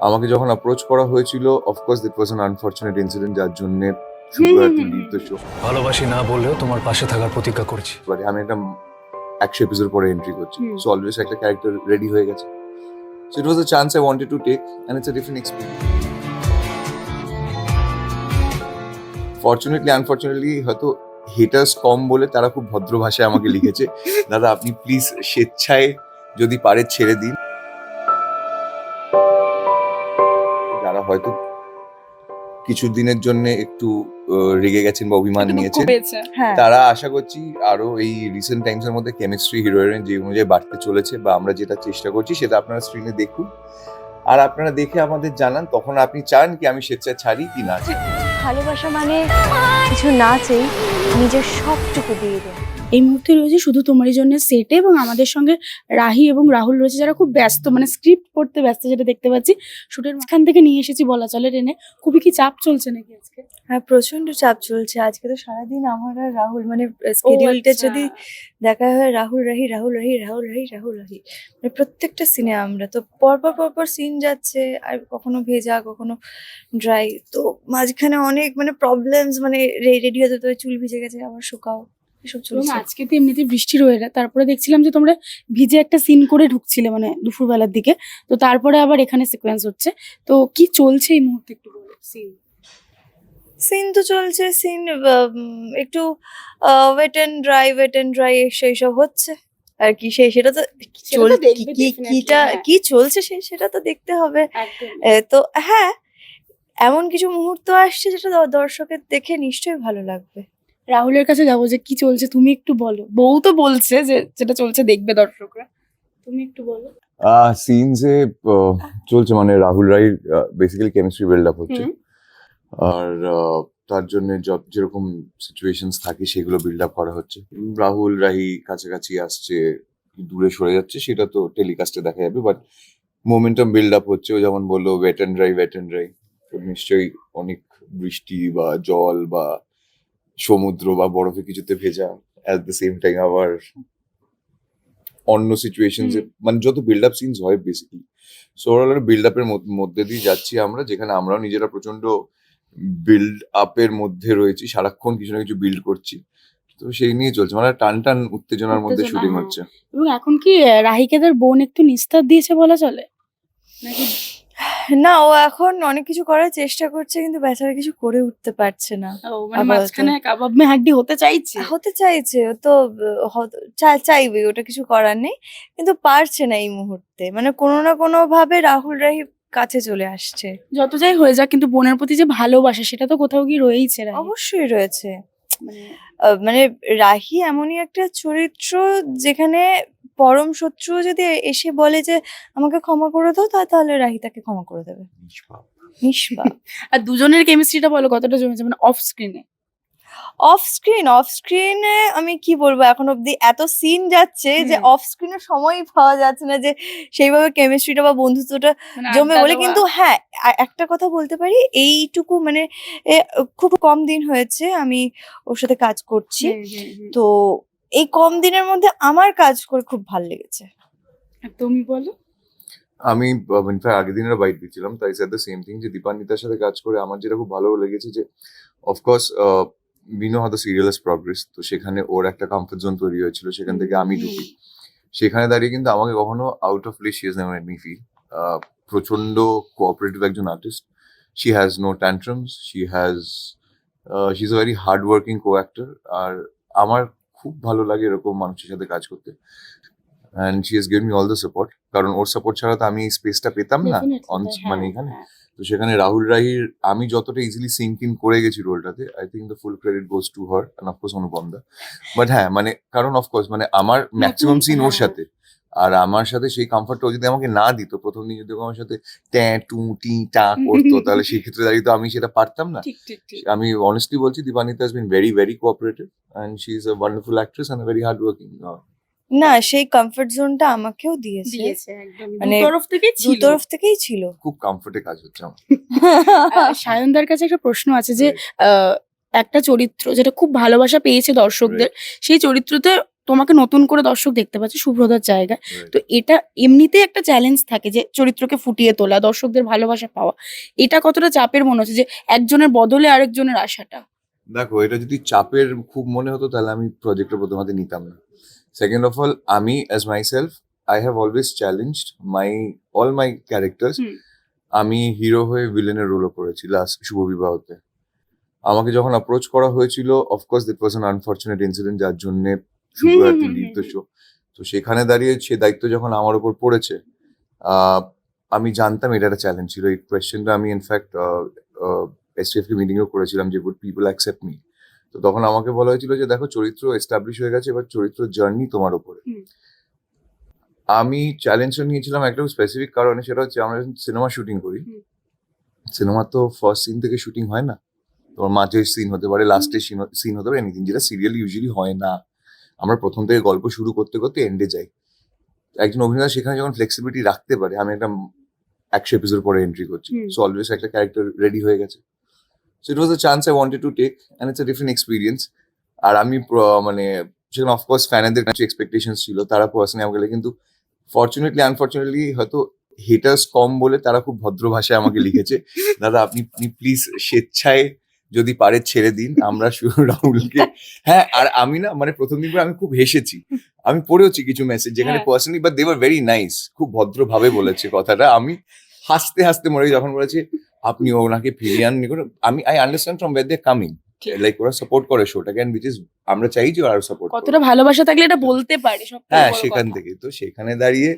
আমাকে যখন অ্যাপ্রোচ করা হয়েছিল, of course it was an unfortunate incident, যার জন্য Shubho had to leave the show. ভালোবাসি না বললেও তোমার পাশে থাকার প্রতিজ্ঞা করেছি। বাট আমি একটা 100 এপিসোড পরে এন্ট্রি করছি, সো অলওয়েজ একটা ক্যারেক্টার রেডি হয়ে গেছে। So it was a chance I wanted to take and it's a different experience. Fortunately unfortunately হয়তো হেটার্স কম বলে তারা খুব ভদ্র ভাষায় আমাকে লিখেছে, দাদা আপনি প্লিজ স্বেচ্ছায় যদি পারে ছেড়ে দিন। যারা হয়তো কিছু দিনের জন্য একটু রেগে গেছেন বা অভিমান নিয়েছেন, তারা আশা করছি আরো এই রিসেন্ট টাইমস এর মধ্যে কেমিস্ট্রি হিরোইনের যে অনুযায়ী বাড়তে চলেছে বা আমরা যেটা চেষ্টা করছি সেটা আপনারা স্ক্রিনে দেখুন, আর আপনারা দেখে আমাদের জানান তখন আপনি চান কি আমি স্বেচ্ছায় ছাড়ি কি না ছাড়ি। ভালোবাসা মানে কিছু না চেয়ে নিজের সবটুকু দিয়ে দেয়। এই মুহূর্তে রয়েছে শুধু তোমারই জন্য সেটে, এবং আমাদের সঙ্গে রাহি এবং রাহুল রয়েছে যারা খুব ব্যস্ত, মানে স্ক্রিপ্ট পড়তে ব্যস্ত, যেটা দেখতে পাচ্ছি। শুটের মাঝখান থেকে নিয়ে এসেছি বলা চলে টেনে। খুবই কি চাপ চলছে নাকি আজকে? হ্যাঁ, প্রচন্ড চাপ চলছে আজকে। তো সারাদিন আমার আর রাহুল মানে স্কেডিউলটা আচ্ছা। যদি দেখা হয় রাহুল রাহি রাহুল রাহি রাহুল রাহি রাহুল রাহি, মানে প্রত্যেকটা সিনে আমরা তো পরপর সিন যাচ্ছে, আর কখনো ভেজা কখনো ড্রাই। তো মাঝখানে অনেক মানে প্রবলেমস, মানে রেডি হতে তো চুল ভিজে গেছে আবার শুকাও, এসব এবং চলছে। আজকে তো এমনিতে বৃষ্টির ওয়েদার, তারপরে দেখছিলাম যে তোমরা ভিজে একটা সিন করে ঢুকছিলে মানে দুপুরবেলার দিকে, তো তারপরে আবার এখানে সিকোয়েন্স হচ্ছে। তো কি চলছে এই মুহূর্তে একটু বলো। সিন তো চলছে, সিন একটু ওয়েট অ্যান্ড ড্রাই সেই সব হচ্ছে আর কি। সেটা তো সেটা তো দেখবে কিটা definitely, হ্যাঁ। কি চলছে সেটা তো দেখতে হবে। একদম। তো হ্যাঁ, এমন কিছু মুহূর্ত আসছে যেটা দর্শকের দেখে নিশ্চয়ই ভালো লাগবে। রাহুলের কাছে যাবো যে কি চলছে, তুমি একটু বলো। বউ তো বলছে যে যেটা চলছে দেখবে দর্শকরা, তুমি একটু বলো। সিনসে চলছে, মানে রাহুল রাইর বেসিক্যালি কেমিস্ট্রি বিল্ড আপ হচ্ছে, আর তার জন্য যেরকম সিচুয়েশনস থাকে সেগুলো বিল্ড আপ করা হচ্ছে। রাহুল রাহি কাছাকাছি আসছে, দূরে সরে যাচ্ছে, সেটা তো টেলিকাস্টে দেখা যাবে, বাট মোমেন্টাম বিল্ড আপ হচ্ছে। ও যেমন বললো ওয়েট অ্যান্ড ড্রাই, তো নিশ্চয়ই অনেক বৃষ্টি বা জল বা সমুদ্র বা বরফে কিছুতে ভেজা, অ্যাট দ্য সেম টাইম আবার অন্য সিচুয়েশনস, মানে যত বিল্ড আপ সিনস হয় বেসিক্যালি। সো ওভারঅল বিল্ড আপের মধ্যে দিয়ে যাচ্ছি আমরা, যেখানে আমরাও নিজেরা প্রচন্ড বিল্ড আপের মধ্যে রয়েছি, সারাক্ষণ কিছু না কিছু বিল্ড করছি। তো সেই নিয়ে চলছে, মানে টান উত্তেজনার মধ্যে উত্তেজনা, শুটিং হ্যাঁ। হচ্ছে। এবং এখন কি রাহিকে তার বোন একটু নিস্তার দিয়েছে বলা চলে নাকি? না, ও এখন অনেক কিছু করার চেষ্টা করছে, কিন্তু বেচারা কিছু করে উঠতে পারছে না। মানে আপাতত। মাঝখানে কাবাব মে হাড্ডি হতে চাইছে। হতে চাইছে, ও তো চাইবে, ওটা কিছু করার নেই, কিন্তু পারছে না এই মুহূর্তে। মানে কোনো না কোনো ভাবে রাহুল রাহি কাছে চলে আসছে। যত যাই হয়ে যাক, কিন্তু বোনের প্রতি যে ভালোবাসা সেটা তো কোথাও গিয়ে রয়েইছে রাহি। অবশ্যই রয়েছে। মানে মানে রাহি এমনই একটা চরিত্র যেখানে পরম শত্রু যদি এসে বলে যে আমাকে ক্ষমা করে দাও, তাহলে রাহি তাকে ক্ষমা করে দেবে। নিষ্পাপ। আর দুজনের কেমিস্ট্রিটা বলো কতটা জমেছে, মানে অফ স্ক্রিনে। অফ স্ক্রিনে আমি কি বলবো, এখন অব্দি এত সিন যাচ্ছে যে অফ স্ক্রিনে সময়ই পাওয়া যাচ্ছে না যে সেইভাবে কেমিস্ট্রিটা বা বন্ধুত্বটা মানে জমে আড্ডা বলে। দেওয়া। কিন্তু হ্যাঁ, একটা কথা বলতে পারি, এইটুকু মানে খুব কম দিন হয়েছে আমি ওর সাথে কাজ করছি। তো এই কম দিনের মধ্যে আমার কাজ করে খুব ভালো লেগেছে। আর তুমি বলো। আমি ইনফ্যাক্ট আগের দিনের বাইট দিচ্ছিলাম, তাই স্যার দ্য সেম থিং, যে দীপান্বিতার সাথে কাজ করে আমার যেটা খুব ভালো লেগেছে যে of course we know how the serial is progress, তো সেখানে ওর একটা কমফর্ট জোন তৈরি হয়েছিল, সেখান থেকে আমি ঢুকি। সেখানে দাঁড়িয়ে কিন্তু আমাকে কখনো out of place she has never made me feel. প্রচন্ড কোঅপারেটিভ একজন artist, she has no tantrums, she is a very hard working co actor. আর আমার খুব ভালো লাগে এরকম মানুষের সাথে কাজ করতে, and she has given me all the support, কারণ ওর সাপোর্ট ছাড়া তো আমি এই স্পেসটা পেতাম না মানে এখানে। তো সেখানে রাহুল রাহির আমি যতটা ইজিলি সিঙ্ক ইন করে গেছি রোলটাতে, I think the full credit goes to her and of course Anupam da. But হ্যাঁ, মানে কারণ অফকোর্স মানে আমার ম্যাক্সিমাম সিন ওর সাথে, আর আমার সাথে সেই কমফর্টটা ও যদি আমাকে না দিত, প্রথম দিন যদি ও আমার সাথে ট্যাঁ টু টি টা করতো, তাহলে সেই ক্ষেত্রে দাঁড়িয়ে তো আমি সেটা পারতাম না। আমি অনেস্টলি বলছি, Dipanwita has been very cooperative and she is a wonderful actress and very hard working. না, সেই কমফর্ট জোনটা আমাকেও দিয়েছে, মানে দু তরফ থেকেই ছিল। খুব কমফর্টে কাজ হচ্ছে আমার। সায়নদার কাছে একটা প্রশ্ন আছে যে একটা চরিত্র যেটা খুব ভালোবাসা পেয়েছে দর্শকদের, সেই চরিত্রতে তোমাকে নতুন করে দর্শক দেখতে পাচ্ছে শুভ্রদার জায়গায়। Right. তো এটা এমনিতেই একটা চ্যালেঞ্জ থাকে যে চরিত্রকে ফুটিয়ে তোলা, দর্শকদের ভালোবাসা পাওয়া। এটা কতটা চাপের মনে হচ্ছে যে একজনের বদলে আরেকজনের আশাটা? দেখো, এটা যদি চাপের খুব মনে হতো তাহলে আমি প্রজেক্টটা প্রথমে নিতাম না। সেকেন্ড অফ অল, আমি as myself I have always challenged all my characters. Hmm. আমি হিরো হয়ে ভিলেনের রোলও করেছি লাস্ট শুভ বিবাহতে। আমাকে যখন অ্যাপ্রোচ করা হয়েছিল, of course that was an unfortunate incident, যার জন্য Shubho hmm, had hmm, to hmm, leave hmm, the hmm. Show. তো সেখানে দাঁড়িয়ে সে দায়িত্ব যখন আমার উপর পড়েছে, আমি জানতাম এটা একটা চ্যালেঞ্জ ছিল। এই কোয়েশ্চেনটা আমি ইনফ্যাক্ট এসটিএফ কে মিটিংও করেছিলাম যে উড পিপল অ্যাকসেপ্ট মি। তো তখন আমাকে বলা হয়েছিল যে দেখো, চরিত্র এস্টাবলিশ হয়ে গেছে, এবার চরিত্র জার্নি তোমার উপরে। হুম। আমি চ্যালেঞ্জটা নিয়েছিলাম একটা স্পেসিফিক কারণে, সেটা হচ্ছে আমরা যখন সিনেমা শুটিং করি, হুম। সিনেমা তো ফার্স্ট সিন থেকে শুটিং হয় না। তোমার মাঝের সিন হতে পারে, লাস্টের সিন হতে পারে, এনিথিং, যেটা সিরিয়াল ইউজুয়ালি হয় না। আমরা প্রথম থেকে গল্প শুরু করতে করতে এন্ডে যাই। একজন অভিনেতা সেখানে যখন ফ্লেক্সিবিলিটি রাখতে পারে, আমি একটা 100 এপিসোড পরে এন্ট্রি করছি, হুম। সো অলওয়েজ একটা ক্যারেক্টার রেডি হয়ে গেছে। So it was a chance I wanted to take, and it's a different experience. আর আমি মানে সেখানে অফকোর্স ফ্যানেদের কিছু এক্সপেকটেশনস ছিল, তারা পার্সোনালি আমাকে বলে, কিন্তু ফর্চুনেটলি আনফর্চুনেটলি হয়তো হেটার্স কম বলে তারা খুব ভদ্র ভাষায় আমাকে লিখেছে, দাদা আপনি প্লিজ স্বেচ্ছায় যদি পারে ছেড়ে দিন, আমরা রাহুলকে। হ্যাঁ, আর আমি না মানে প্রথম দিন করে আমি খুব হেসেছি, আমি পড়েওছি কিছু মেসেজ যেখানে হ্যাঁ। Personally, but they were very nice, খুব ভদ্রভাবে বলেছে কথাটা। আমি হাসতে হাসতে মরে গেছি যখন বলেছে আপনি ওনাকে ফিরিয়ে আননি করে। I understand from where they coming, ঠিক। লাইক ওরা সাপোর্ট করে শোটাকে, এন্ড উইচ ইজ আমরা চাই যে আরো সাপোর্ট করে। কতটা ভালোবাসা থাকলে এটা বলতে পারি, সবথেকে হ্যাঁ, বড় সেখান কথা। থেকে তো সেখানে দাঁড়িয়ে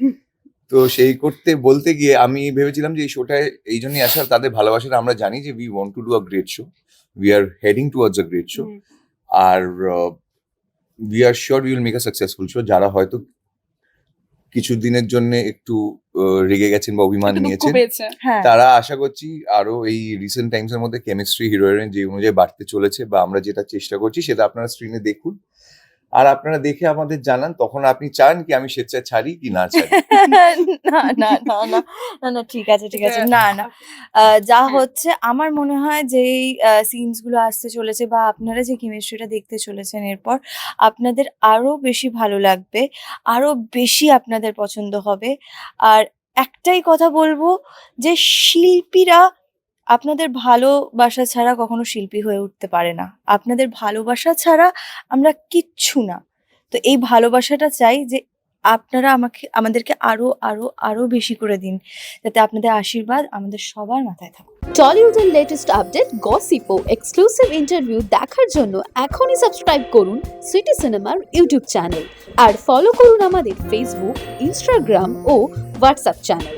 তো সেই করতে বলতে গিয়ে আমি ভেবেছিলাম যে এই শোটায় এই জন্যই আসা, তাদের ভালোবাসাটা আমরা জানি যে we want to do a great show, we are heading towards a great show, hmm. আর we are sure we will make a successful show. যারা হয়তো কিছু দিনের জন্য একটু রেগে গেছেন বা অভিমান একটু দুঃখ নিয়েছেন, পেয়েছে। হ্যাঁ, তারা আশা করছি আরো এই রিসেন্ট টাইমস এর মধ্যে কেমিস্ট্রি হিরো হিরোইন যে অনুযায়ী বাড়তে চলেছে, বা আমরা যেটা চেষ্টা করছি সেটা আপনারা স্ক্রিনে দেখুন, আর আপনারা দেখে আমাদের জানান তখন আপনি চান কি আমি স্বেচ্ছায় ছাড়ি কি না ছাড়ি। না না না না না না, ঠিক আছে ঠিক আছে, না না, যা হচ্ছে আমার মনে হয় যে সিনস গুলো আসতে চলেছে বা আপনারা যে কেমিস্ট্রিটা দেখতে চলেছেন এরপর, আপনাদের আরো বেশি ভালো লাগবে, আরো বেশি আপনাদের পছন্দ হবে। আর একটাই কথা বলবো যে শিল্পীরা আপনাদের ভালোবাসা ছাড়া কখনো শিল্পী হয়ে উঠতে পারে না। আপনাদের ভালোবাসা ছাড়া আমরা কিচ্ছু না। তো এই ভালোবাসাটা চাই যে আপনারা আমাদেরকে আরো আরো আরো বেশি করে দিন, যাতে আপনাদের আশীর্বাদ আমাদের সবার মাথায় থাকুক। টলিউডের লেটেস্ট আপডেট, গসিপ ও এক্সক্লুসিভ ইন্টারভিউ দেখার জন্য এখনই সাবস্ক্রাইব করুন সিটি সিনেমার ইউটিউব চ্যানেল আর ফলো করুন আমাদের ফেসবুক, ইনস্টাগ্রাম ও হোয়াটসঅ্যাপ চ্যানেল।